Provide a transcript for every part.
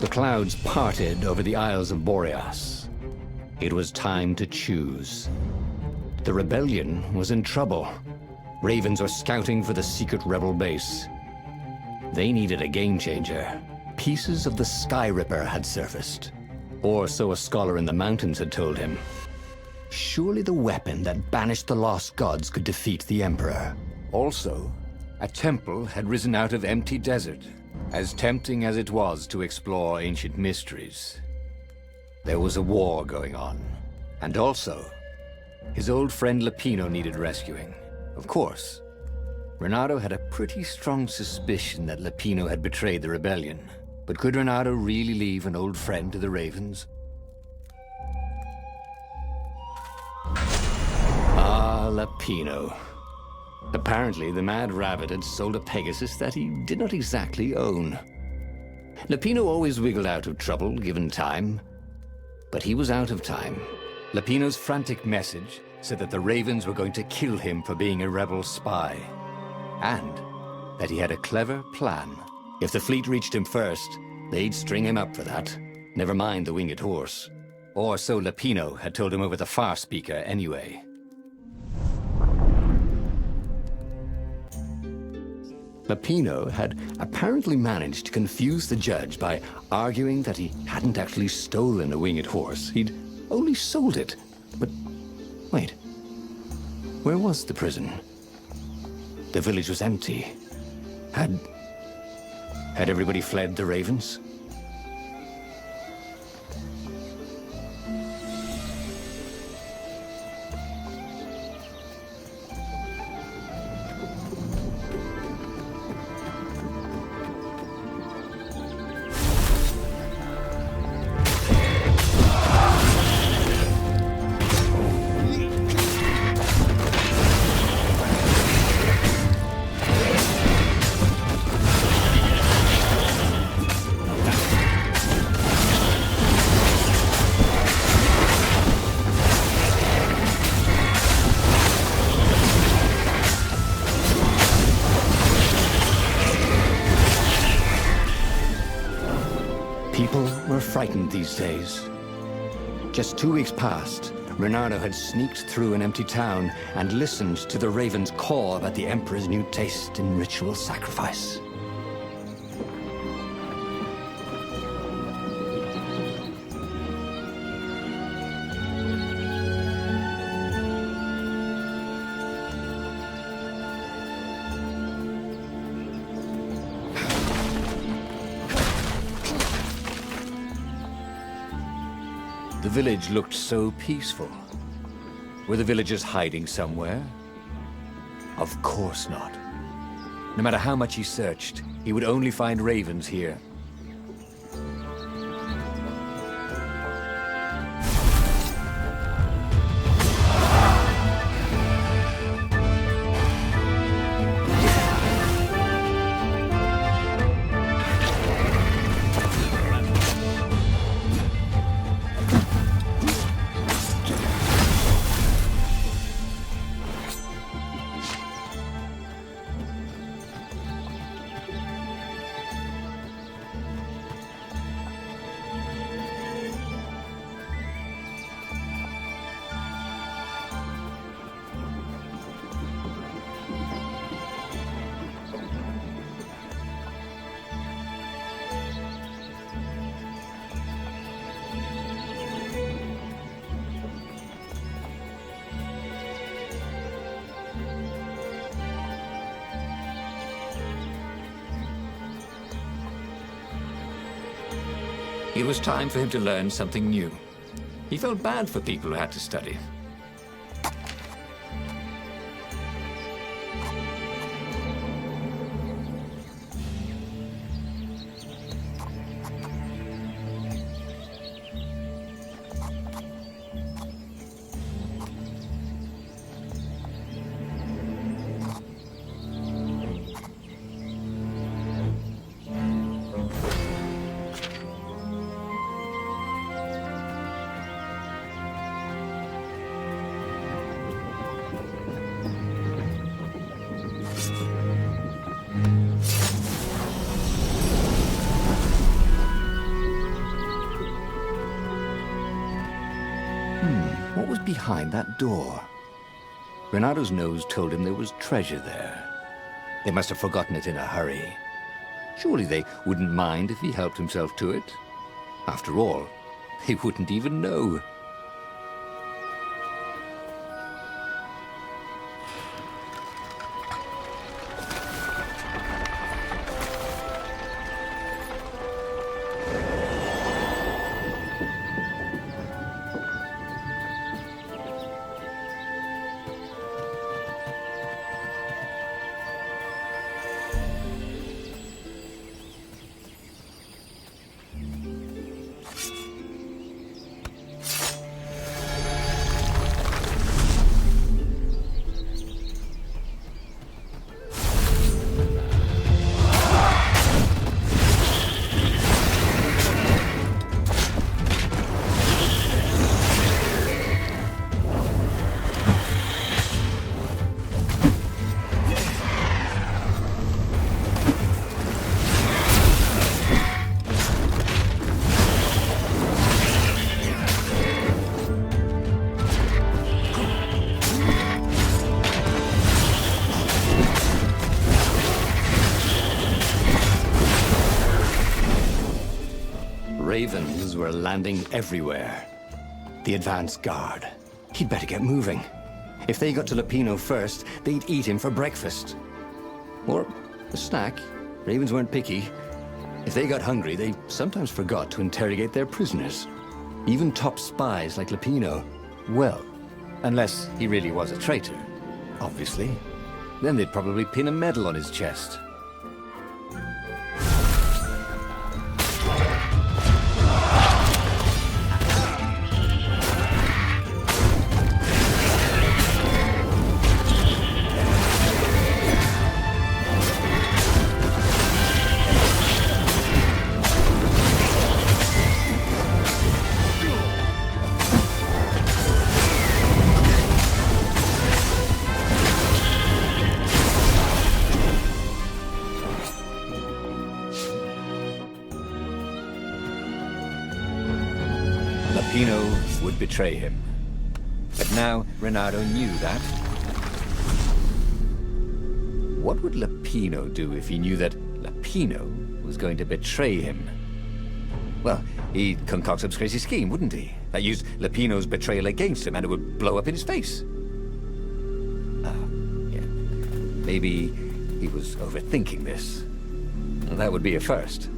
The clouds parted over the Isles of Boreas. It was time to choose. The rebellion was in trouble. Ravens were scouting for the secret rebel base. They needed a game changer. Pieces of the Sky Ripper had surfaced. Or so a scholar in the mountains had told him. Surely the weapon that banished the lost gods could defeat the Emperor. Also, a temple had risen out of empty desert, as tempting as it was to explore ancient mysteries. There was a war going on, and also, his old friend Lupino needed rescuing. Of course, Renato had a pretty strong suspicion that Lupino had betrayed the rebellion. But could Renato really leave an old friend to the Ravens? Ah, Lupino. Apparently, the Mad Rabbit had sold a Pegasus that he did not exactly own. Lupino always wiggled out of trouble, given time. But he was out of time. Lupino's frantic message said that the Ravens were going to kill him for being a rebel spy. And that he had a clever plan. If the fleet reached him first, they'd string him up for that. Never mind the winged horse. Or so Lupino had told him over the far speaker anyway. Lupino had apparently managed to confuse the judge by arguing that he hadn't actually stolen a winged horse. He'd only sold it. But wait, where was the prison? The village was empty. Had everybody fled the Ravens? People were frightened these days. Just 2 weeks past, Renato had sneaked through an empty town and listened to the Ravens call about the Emperor's new taste in ritual sacrifice. The village looked so peaceful. Were the villagers hiding somewhere? Of course not. No matter how much he searched, he would only find ravens here. It was time for him to learn something new. He felt bad for people who had to study. behind that door? Renado's nose told him there was treasure there. They must have forgotten it in a hurry. Surely they wouldn't mind if he helped himself to it. After all, they wouldn't even know. Ravens were landing everywhere. The advance guard. He'd better get moving. If they got to Lupino first, they'd eat him for breakfast. Or a snack. Ravens weren't picky. If they got hungry, they sometimes forgot to interrogate their prisoners. Even top spies like Lupino. Well, unless he really was a traitor, obviously. Then they'd probably pin a medal on his chest. Lupino would betray him. But now Renado knew that. What would Lupino do if he knew that Lupino was going to betray him? Well, he'd concoct some crazy scheme, wouldn't he? That used Lupino's betrayal against him and it would blow up in his face. Yeah. Maybe he was overthinking this. Well, that would be a first.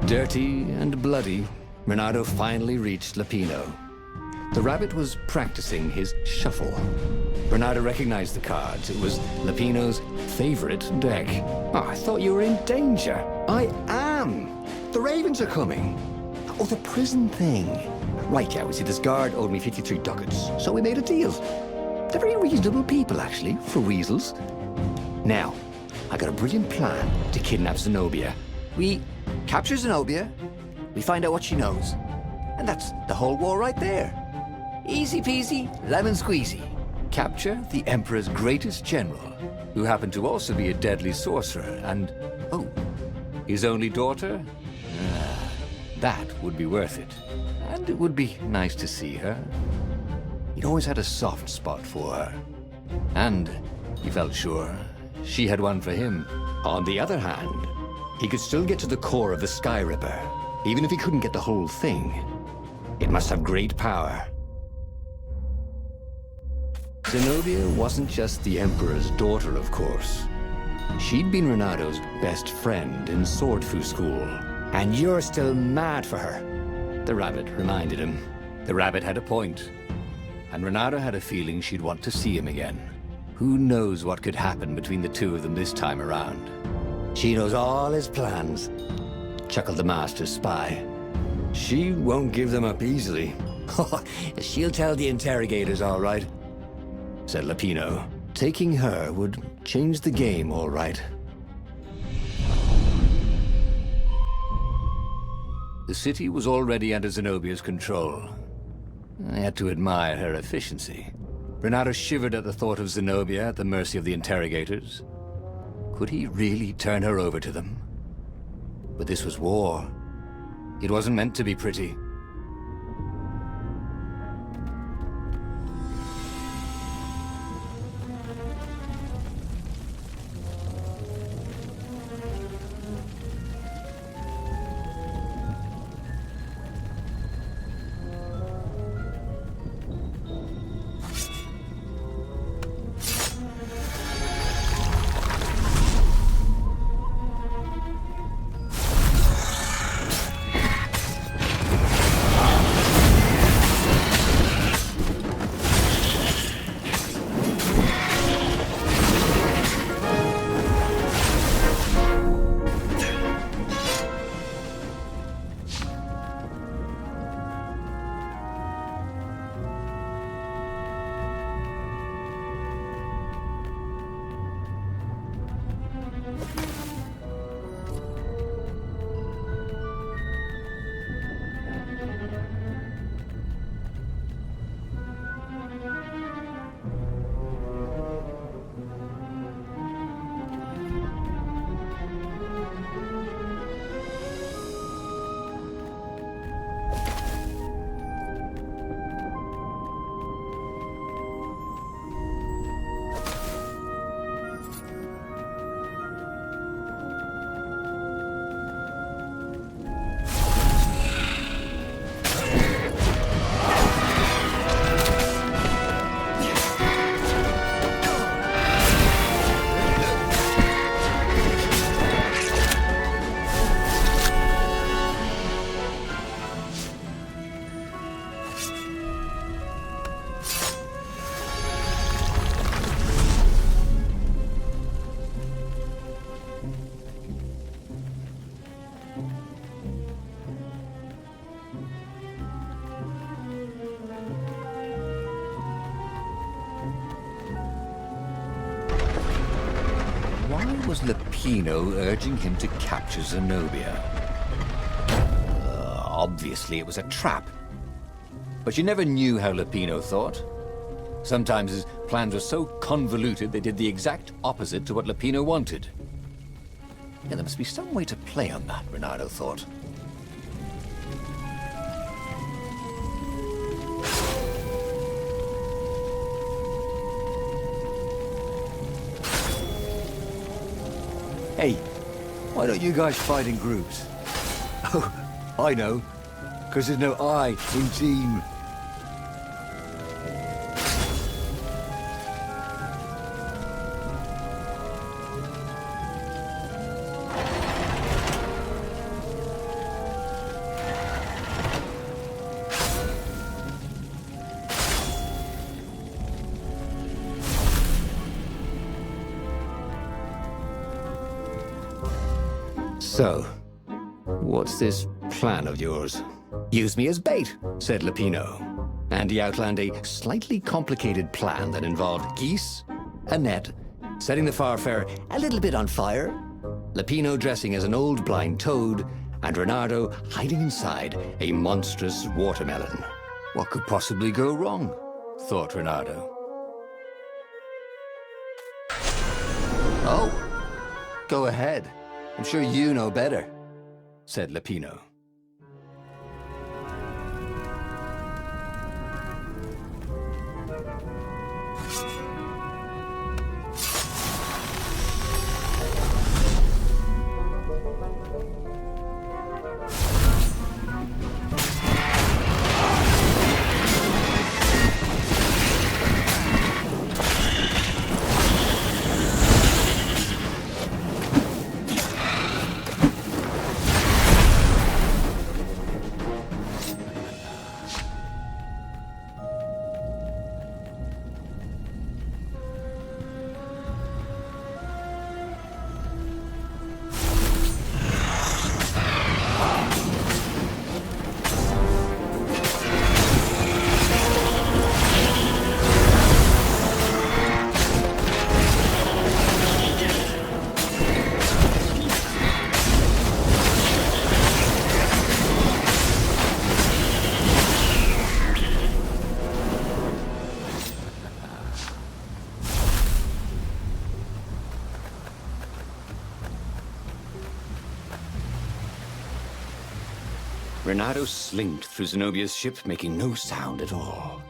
Dirty and bloody, Renado finally reached Lupino. The rabbit was practicing his shuffle. Renado recognized the cards. It was Lupino's favorite deck. Oh, I thought you were in danger. I am. The Ravens are coming. Oh, the prison thing. Right, yeah, we see this guard owed me 53 ducats, so we made a deal. They're very reasonable people, actually, for weasels. Now, I got a brilliant plan to kidnap Zenobia. We capture Zenobia, we find out what she knows, and that's the whole war right there. Easy peasy, lemon squeezy. Capture the Emperor's greatest general, who happened to also be a deadly sorcerer, and, oh, his only daughter? That would be worth it. And it would be nice to see her. He'd always had a soft spot for her. And he felt sure she had one for him. On the other hand, he could still get to the core of the Sky Ripper, even if he couldn't get the whole thing. It must have great power. Zenobia wasn't just the Emperor's daughter, of course. She'd been Renado's best friend in Sword Fu school. And you're still mad for her, the rabbit reminded him. The rabbit had a point, and Renado had a feeling she'd want to see him again. Who knows what could happen between the two of them this time around? She knows all his plans, chuckled the master spy. She won't give them up easily. She'll tell the interrogators, all right. said Lapino. Taking her would change the game, all right. The city was already under Zenobia's control. I had to admire her efficiency. Renato shivered at the thought of Zenobia at the mercy of the interrogators. Could he really turn her over to them? But this was war. It wasn't meant to be pretty. Why was Lapino urging him to capture Zenobia? Obviously it was a trap. But you never knew how Lapino thought. Sometimes his plans were so convoluted they did the exact opposite to what Lapino wanted. Yeah, there must be some way to play on that, Renato thought. Hey, why don't you guys fight in groups? Oh, I know. Because there's no I in team. So, what's this plan of yours? Use me as bait, said Lapino. And he outlined a slightly complicated plan that involved geese, a net, setting the Farfarer a little bit on fire, Lapino dressing as an old blind toad, and Renato hiding inside a monstrous watermelon. What could possibly go wrong? Thought Renato. Oh, go ahead. I'm sure you know better, said Lapino. Renato slinked through Zenobia's ship, making no sound at all.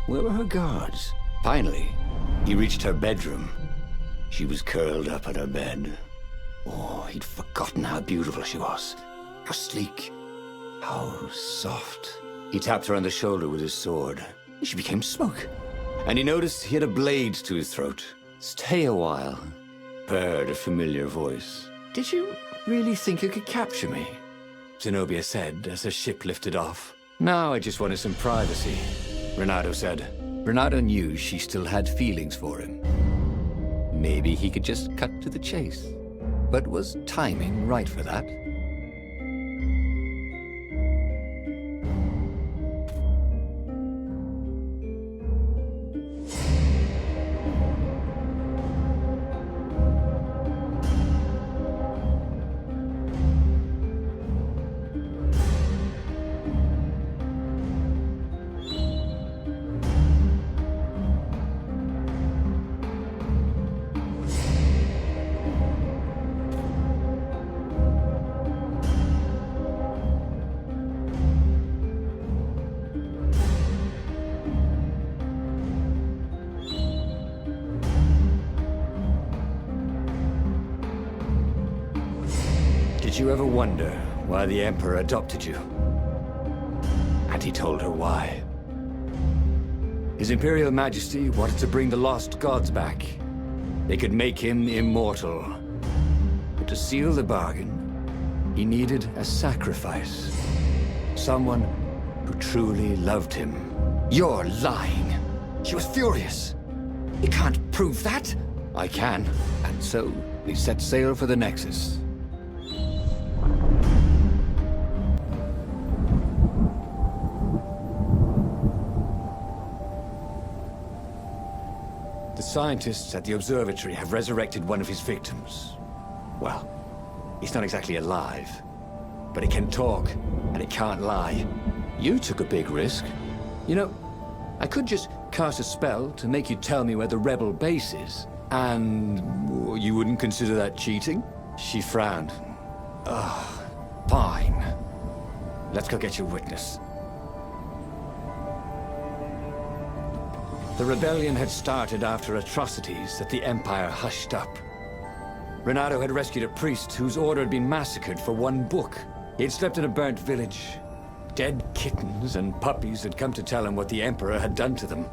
Where were her guards? Finally, he reached her bedroom. She was curled up on her bed. Oh, he'd forgotten how beautiful she was. How sleek. How soft. He tapped her on the shoulder with his sword. She became smoke. And he noticed he had a blade to his throat. Stay a while. Heard a familiar voice. Did you really think you could capture me? Zenobia said as her ship lifted off. Now I just wanted some privacy, Renato said. Renato knew she still had feelings for him. Maybe he could just cut to the chase. But was timing right for that? Did you ever wonder why the Emperor adopted you? And he told her why. His Imperial Majesty wanted to bring the lost gods back. They could make him immortal. But to seal the bargain, he needed a sacrifice. Someone who truly loved him. You're lying. She was furious. You can't prove that. I can. And so, we set sail for the Nexus. The scientists at the observatory have resurrected one of his victims. Well, he's not exactly alive, but it can talk, and it can't lie. You took a big risk. You know, I could just cast a spell to make you tell me where the rebel base is, and you wouldn't consider that cheating? She frowned. Ugh, fine. Let's go get your witness. The rebellion had started after atrocities that the Empire hushed up. Renato had rescued a priest whose order had been massacred for one book. He had slept in a burnt village. Dead kittens and puppies had come to tell him what the Emperor had done to them.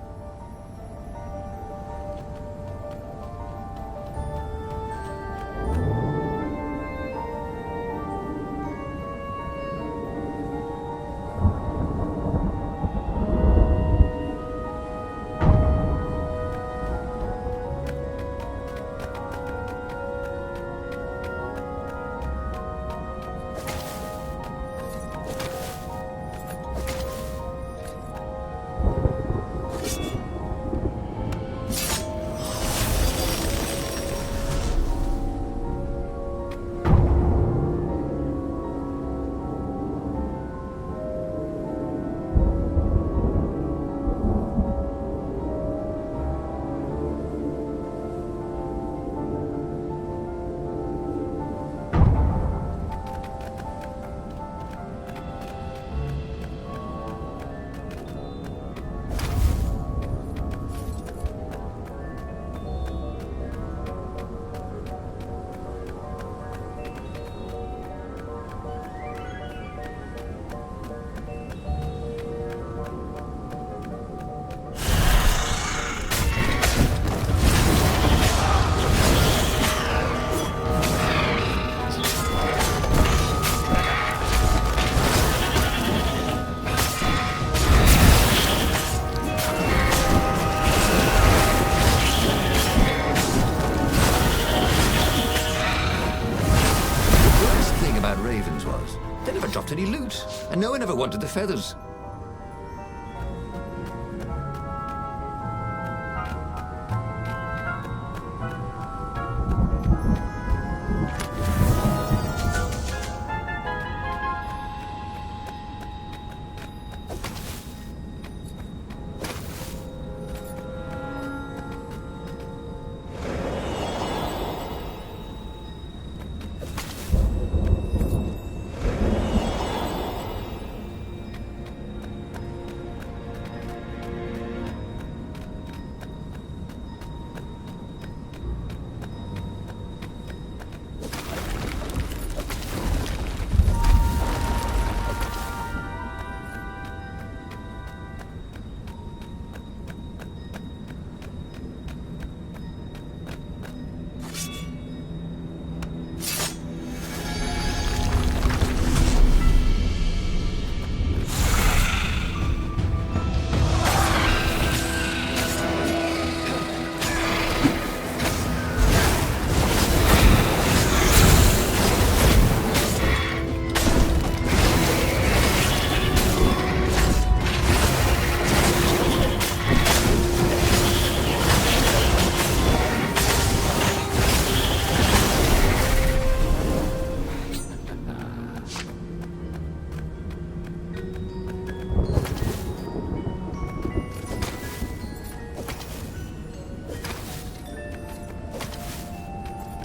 Any loot, and no one ever wanted the feathers.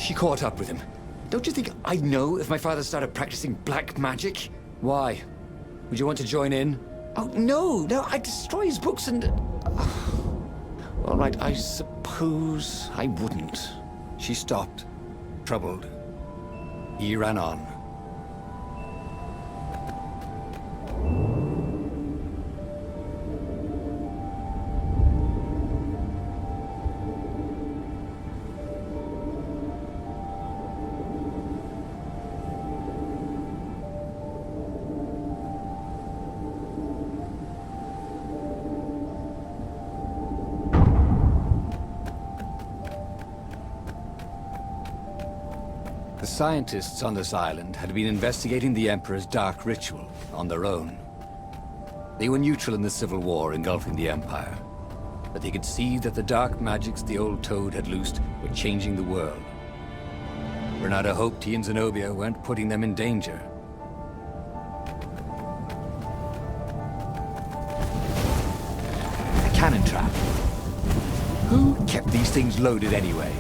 she caught up with him. Don't you think I'd know if my father started practicing black magic? Why? Would you want to join in? Oh, no, I'd destroy his books and... All right, I suppose I wouldn't. She stopped, troubled. He ran on. The scientists on this island had been investigating the Emperor's dark ritual on their own. They were neutral in the civil war engulfing the Empire, but they could see that the dark magics the old Toad had loosed were changing the world. Renato hoped he and Zenobia weren't putting them in danger. A cannon trap. Who kept these things loaded anyway?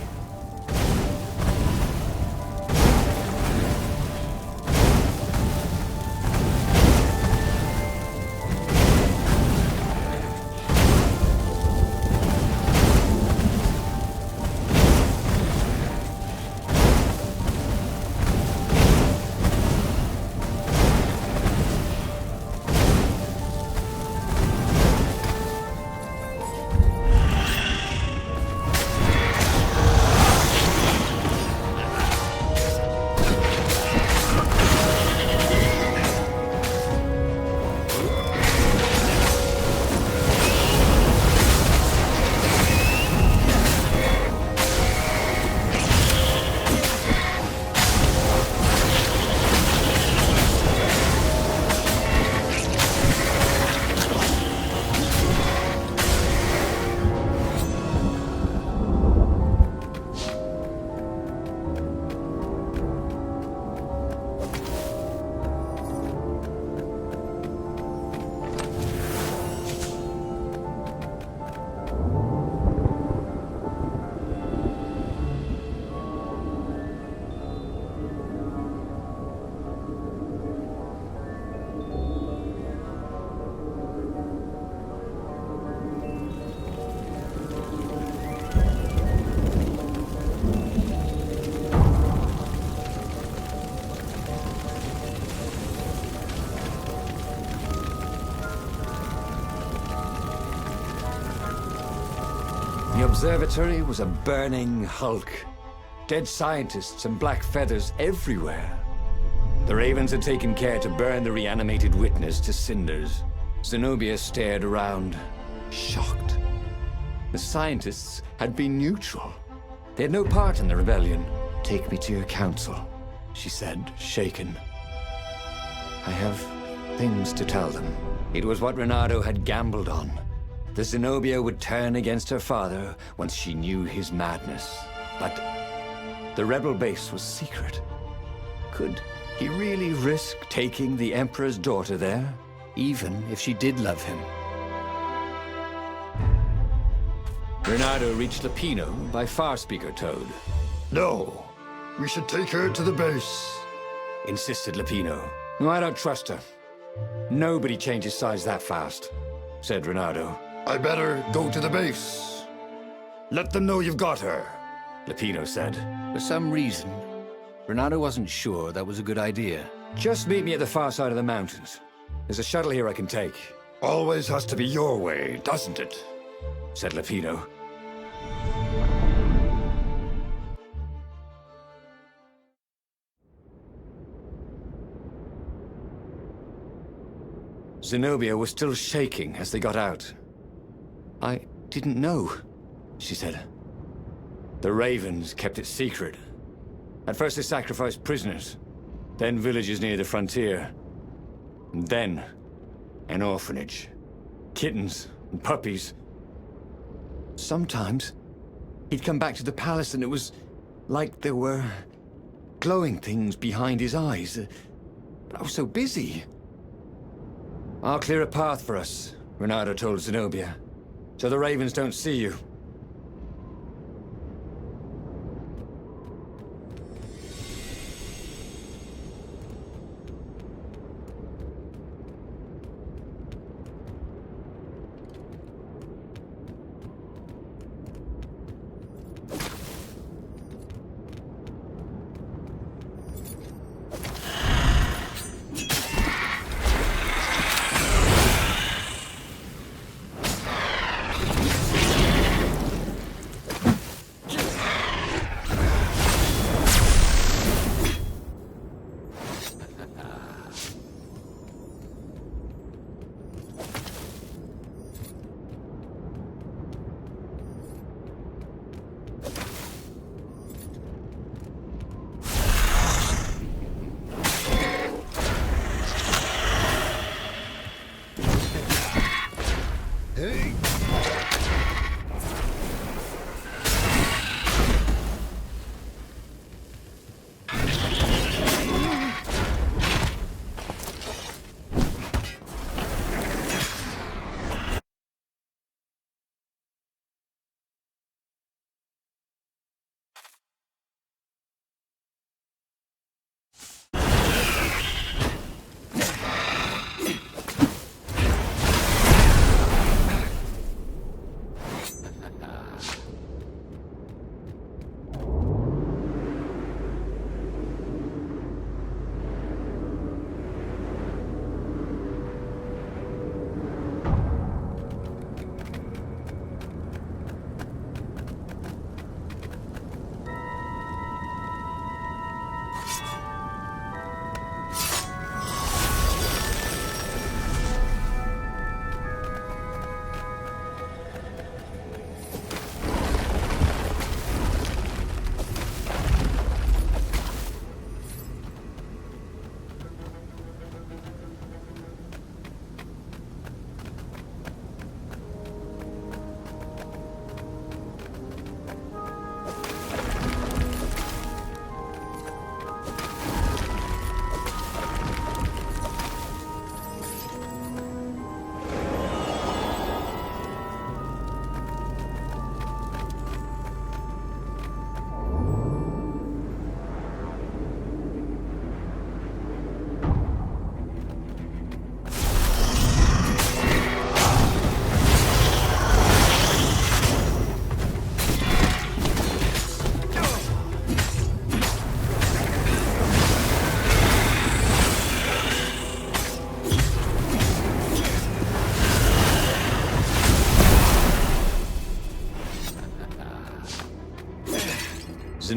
The observatory was a burning hulk. Dead scientists and black feathers everywhere. The Ravens had taken care to burn the reanimated witness to cinders. Zenobia stared around, shocked. The scientists had been neutral. They had no part in the rebellion. "Take me to your council," she said, shaken. "I have things to tell them." It was what Renato had gambled on. The Zenobia would turn against her father once she knew his madness. But the rebel base was secret. Could he really risk taking the Emperor's daughter there, even if she did love him? Renato reached Lupino by Farspeaker Toad. No, we should take her to the base, Insisted Lupino. "No, I don't trust her. Nobody changes size that fast," said Renato. I better go to the base. Let them know you've got her, Lupino said. For some reason, Renato wasn't sure that was a good idea. "Just meet me at the far side of the mountains. There's a shuttle here I can take," Always has to be your way, doesn't it? said Lupino. Zenobia was still shaking as they got out. "I didn't know," she said. "The Ravens kept it secret. At first they sacrificed prisoners, then villages near the frontier, and then an orphanage. Kittens and puppies. Sometimes he'd come back to the palace and it was like there were glowing things behind his eyes. But I was so busy." "I'll clear a path for us," Renato told Zenobia, "so the Ravens don't see you."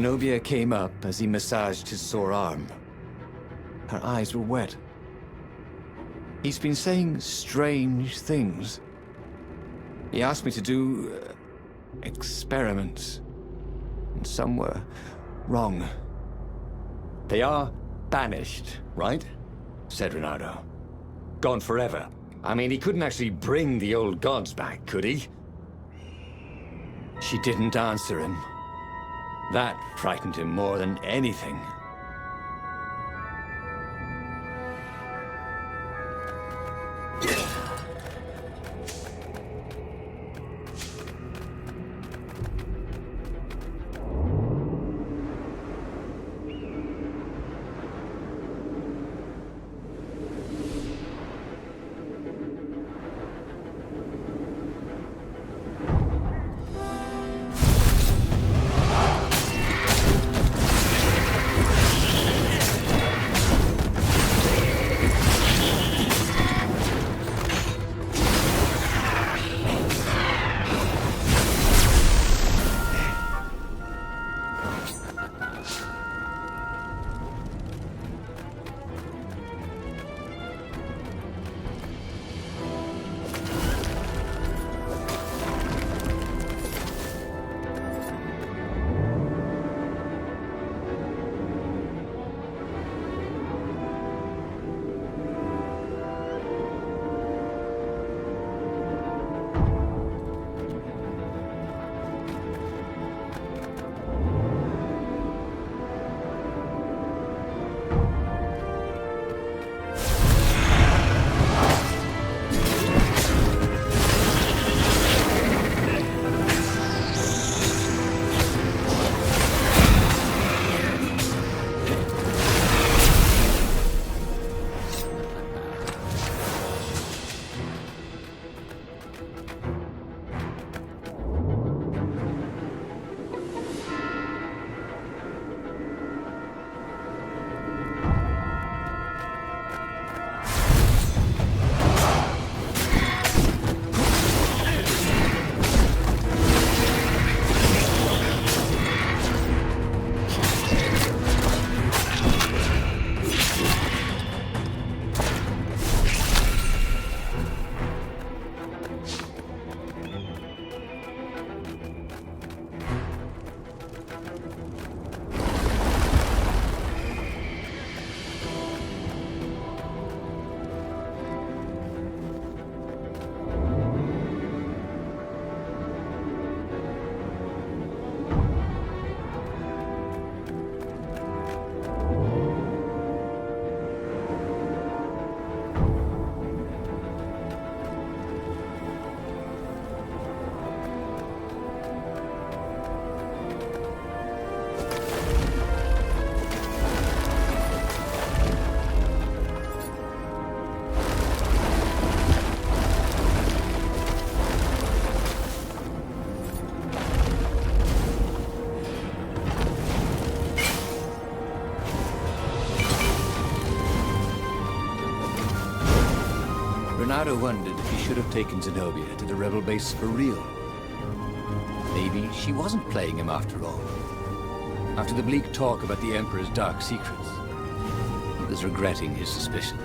Zenobia came up as he massaged his sore arm. Her eyes were wet. He's been saying strange things. He asked me to do experiments, and some were wrong. They are banished, right? Said Renato. Gone forever. I mean, he couldn't actually bring the old gods back, could he? She didn't answer him. That frightened him more than anything. Renato wondered if he should have taken Zenobia to the rebel base for real. Maybe she wasn't playing him after all. After the bleak talk about the Emperor's dark secrets, he was regretting his suspicion.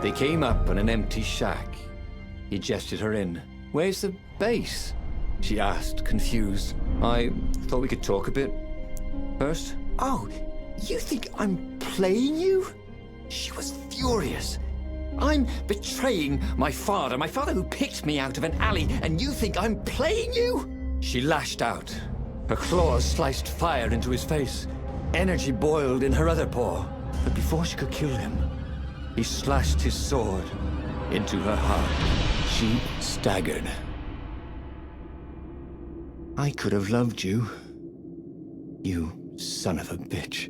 They came up on an empty shack. He gestured her in. "Where's the base?" she asked, confused. "I thought we could talk a bit first." "Oh, you think I'm playing you?" She was furious. "I'm betraying my father who picked me out of an alley, and you think I'm playing you?" She lashed out. Her claws sliced fire into his face. Energy boiled in her other paw. But before she could kill him, he slashed his sword into her heart. She staggered. "I could have loved you, you son of a bitch."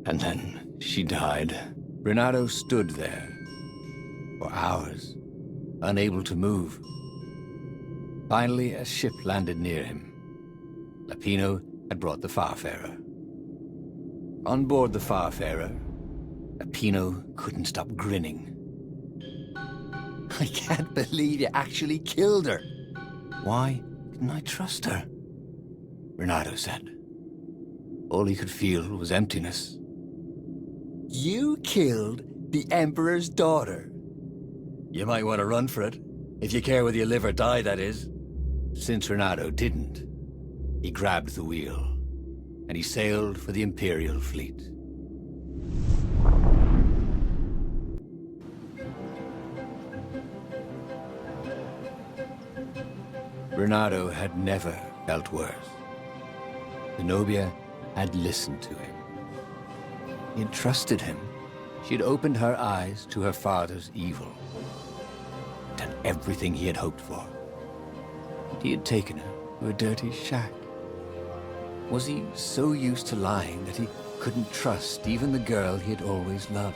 And then she died. Renato stood there, for hours, unable to move. Finally, a ship landed near him. Lapino had brought the Farfarer. On board the Farfarer, Lapino couldn't stop grinning. I can't believe you actually killed her. Why didn't I trust her? Renato said. All he could feel was emptiness. You killed the Emperor's daughter. You might want to run for it. If you care whether you live or die, that is. Since Renato didn't, he grabbed the wheel, and he sailed for the Imperial fleet. Renato had never felt worse. Zenobia had listened to him. He had trusted him. She had opened her eyes to her father's evil. Done everything he had hoped for. And he had taken her to a dirty shack. Was he so used to lying that he couldn't trust even the girl he had always loved?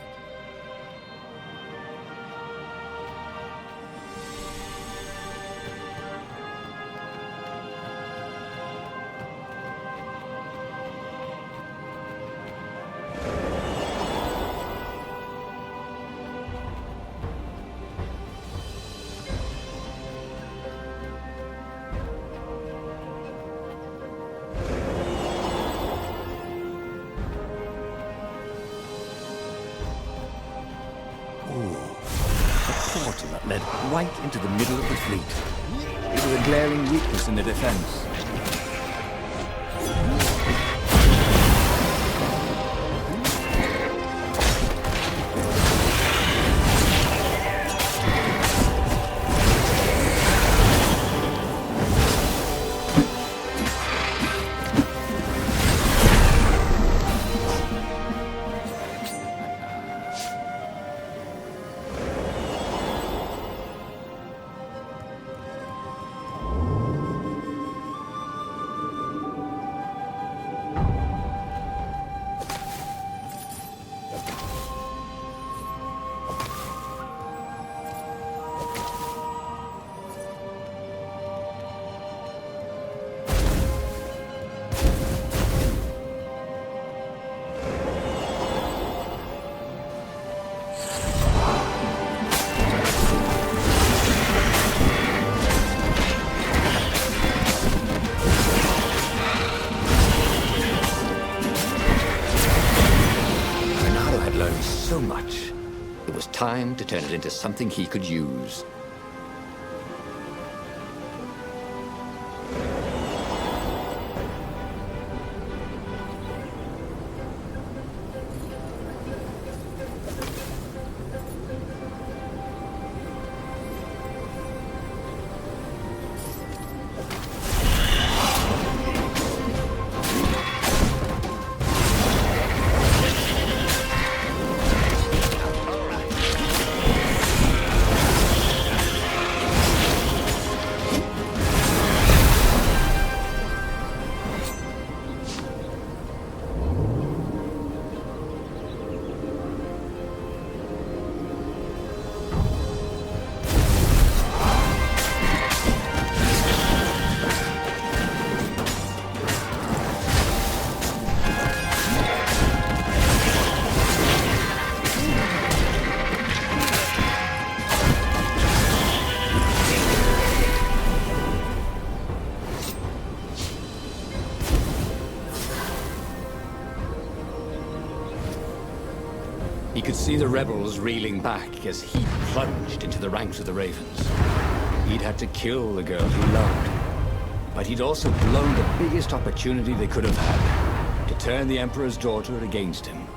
Portal that led right into the middle of the fleet. It was a glaring weakness in the defense. So much. It was time to turn it into something he could use. He could see the rebels reeling back as he plunged into the ranks of the Ravens. He'd had to kill the girl he loved, but he'd also blown the biggest opportunity they could have had to turn the Emperor's daughter against him.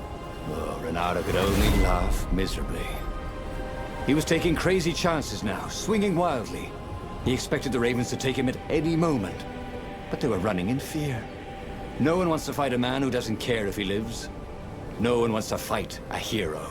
Oh, Renato could only laugh miserably. He was taking crazy chances now, swinging wildly. He expected the Ravens to take him at any moment, but they were running in fear. No one wants to fight a man who doesn't care if he lives. No one wants to fight a hero.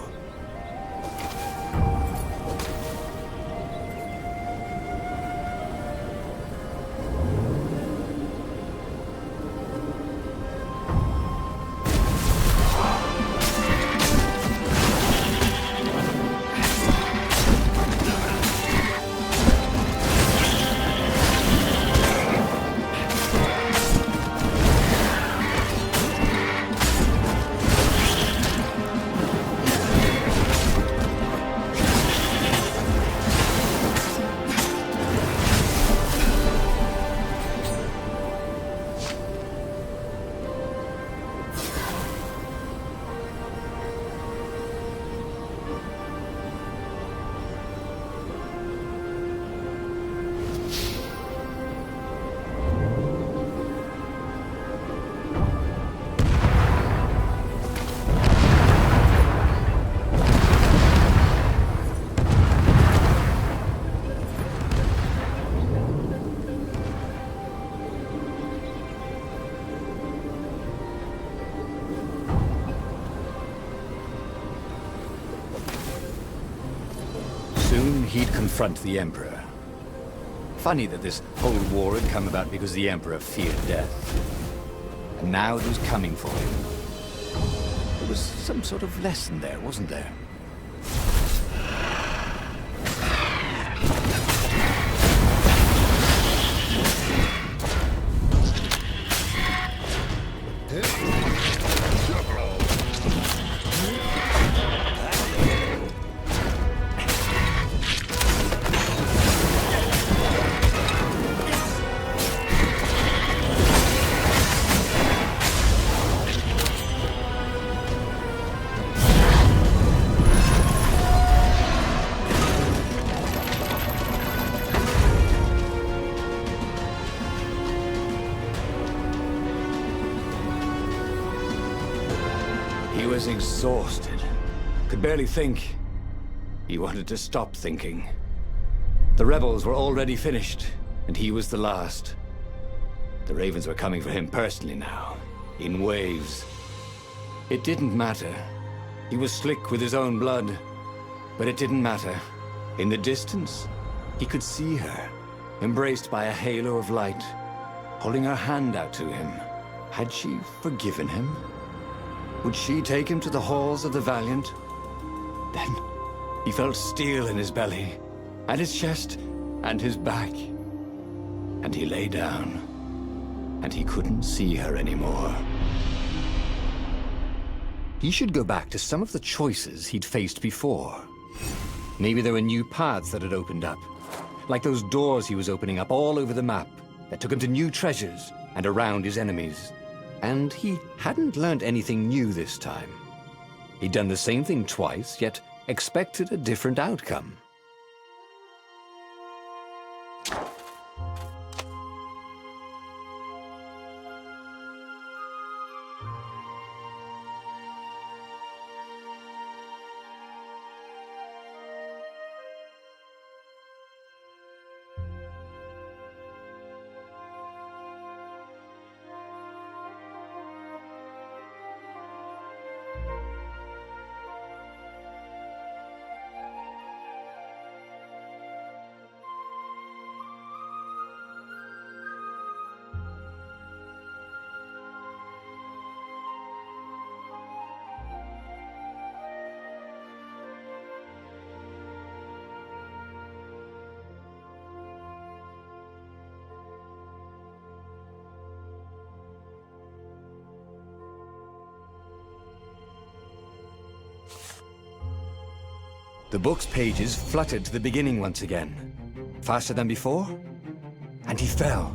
he'd confront the Emperor. Funny that this whole war had come about because the Emperor feared death. And now it was coming for him. There was some sort of lesson there, wasn't there? He was exhausted. Could barely think. He wanted to stop thinking. The rebels were already finished, and he was the last. The Ravens were coming for him personally now, in waves. It didn't matter. He was slick with his own blood, but it didn't matter. In the distance, he could see her, embraced by a halo of light, holding her hand out to him. Had she forgiven him? Would she take him to the halls of the Valiant? Then he felt steel in his belly, and his chest, and his back. And he lay down, and he couldn't see her anymore. He should go back to some of the choices he'd faced before. Maybe there were new paths that had opened up, like those doors he was opening up all over the map that took him to new treasures and around his enemies. And he hadn't learned anything new this time. He'd done the same thing twice, yet expected a different outcome. The book's pages fluttered to the beginning once again, faster than before, and he fell.